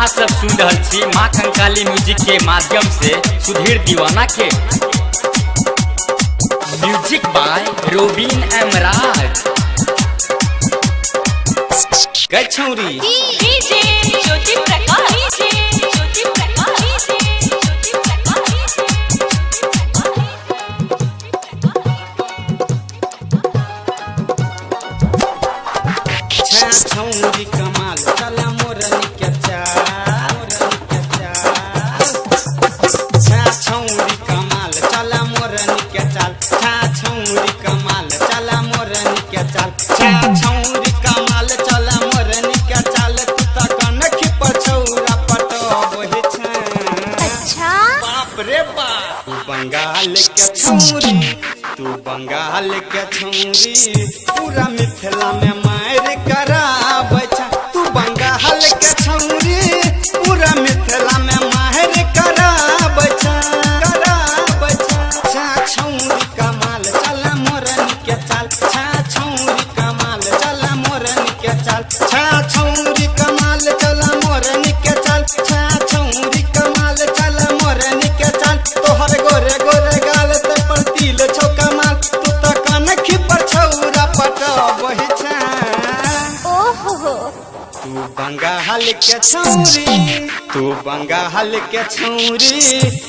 अहाँ सब सुन रहे छी माँ कंकाली म्यूजिक के माध्यम से सुधीर दीवाना के म्यूजिक बाय रोबिन एमराज। गई छौरी DJ Jyoti Prakash, DJ Jyoti Prakash, DJ ज्योति छौरी कमाल चला मोरनी के चाल, छौरी कमाल चला मोरनी के चाल, छौरी कमाल चला मोरनी के चाल, छौरी कमाल चला मोरनी के चाल। तू त कनखी पर छौरा पटबे छ। अच्छा बाप रे बाप। तू बंगाल के छौरी, तू बंगाल के छौरी पूरा मिथिला में मार कराबै छ। तू बंगाल के छौरी पूरा मिथिला में मार कराबै छ, कराबै छ। छौरी कमाल चला मोरनी के चाल, छौरी कमाल चला मोरनी के चाल, छौरी कमाल चला मोरनी के चाल, छौरी कमाल चला मोरनी के चाल। तोहर गोरे गोरे गाल ते पर तिल छौ कमाल। तू त कनखी पर छौरा पटबै छ। ओहो तू बंगाल के छौरी, तू बंगाल के छौरी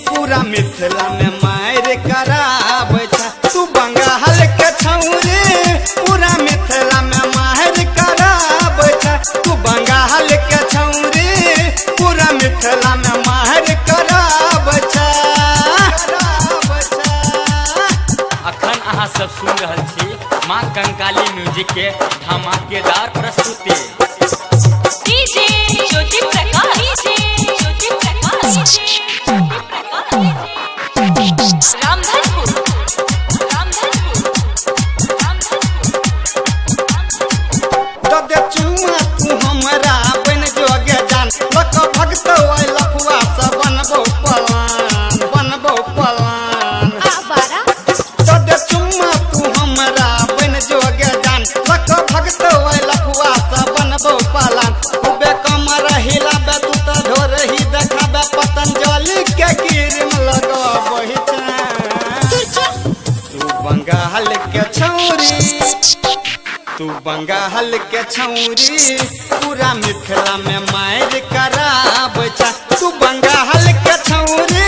पूरा मिथिला में मार कराबै छ। तू बंगाल के छौरी पूरा मिथिला में मार कराबै छ। तू बंगाल के छौरी पूरा मिथिला में मार कराबै छ। अखन अहाँ सब सुन रहे छी माँ कंकाली म्यूजिक के धमाकेदार प्रस्तुति। डीजे ज्योति प्रकाश, डीजे ज्योति प्रकाश, रामधनपुर, दे चुमा तू हमरा बन जोगे जान। लक भगतो आई लफुआ से बनबो पलान, बनबो पलान। आवारा दे चुमा तू हमरा बन जोगे जान। लक भगतो आई लफुआ से बनबो पलान। खूबे कमर हिलाबे तू त ढोर ही देखाबे पतंजलि के क्रीम लगाबै छ। तू बंगाल के छौरी, तू बंगाल के छौरी पूरा मिथिला में मार कराबै छ। तू बंगाल के छौरी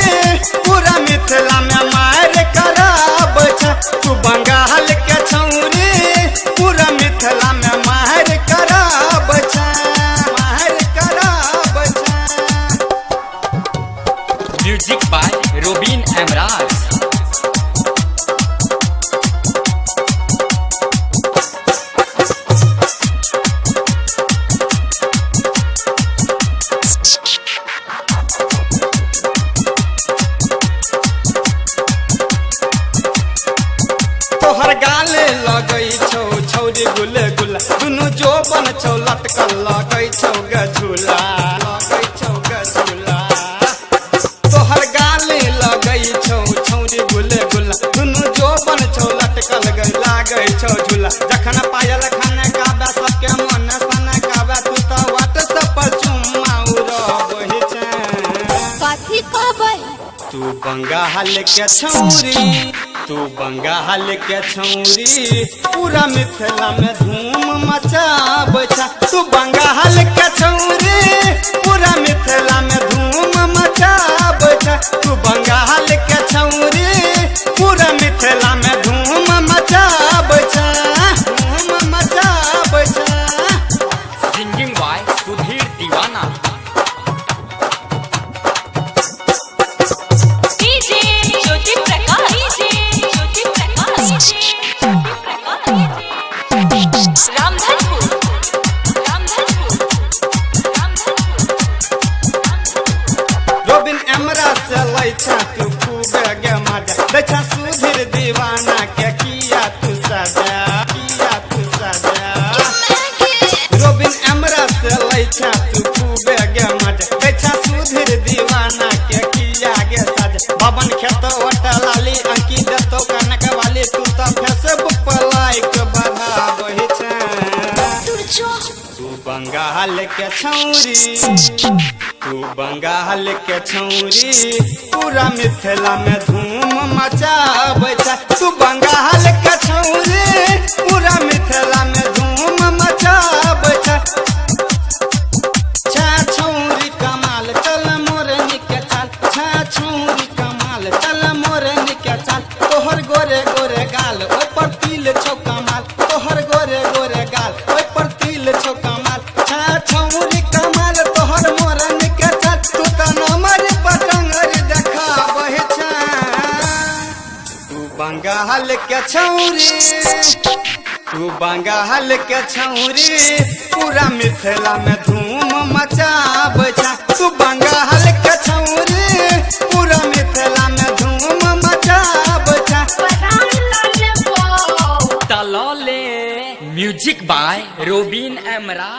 पूरा मिथिला में मार कराबै छ। तू बंगाल के छौरी पूरा मिथिला में मार कराबै छ, मार कराबै छ। Music by Robin Emraj. तोहर गाले लगै छौ छौरी गुल गुला। दुनु जोबन छौ लटकल लगै छौ गझुला, लगै छौ गझुला। तोहर गाले लगै छौ छौरी गुल गुला। दुनु जोबन छौ लटकल लागै छौ झूला। जखन पायल खाने गाबे सबके मन सन गाबे। तू त व्हाट्सएप पर चुम्मा उड़बै छ। कथी कहबै? तू बंगाल के छौरी, तू बंगाल के छौरी पूरा मिथिला में धूम मचाबै छ। तू बंगाल के छौरी पूरा मिथिला में धूम मचाबै छ। तू बंगाल के छौरी पूरा मिथिला में धूम मचाबै छ, धूम मचाबै छ। सिंगिंग बाय सुधीर दीवाना। DJ Jyoti Prakash, DJ Jyoti Prakash, Ramdhanpur, robin एमराज से लै छ तू खूबे गे मजा। दै छ सुधीर दीवाना के किया तू सजा, किया तू सजा। रोबिन एमराज से लै छ तू खूबे गे मजा। दै छ सुधीर दीवाना के किया गे सजा। भवन खेतो लाली अंकी देतो कनक वाली। तू त फेसबुक पर लाइक बढ़ाबै छ। तू बंगाल के छौरी, तू बंगाल के छौरी पूरा मिथिला में धूम मचाबै छै तू बंगाल के छौरी पूरा मिथिला में धूम मचाबै छै छा छौरी कमाल चल मोरनी के चाल छा छौरी कमाल चल मोरनी के चाल तोहर गोरे गोरे गाल ओइ पर तिल छौ कमाल तोहर गोरे गोरे गाल ओइ पर तिल छौ कमाल छा छौरी कमाल तोहर मोरनी के चाल तू त नमर पटंगर देखाबै छै तू बंगाल के छौरी तू बंगाल के छौरी पूरा मिथिला में धूम मचाबै छै तू बंगाल के छौरी पूरा मिथिला में धूम मचाबै छै तलले म्यूजिक बाय रोबिन एमरा।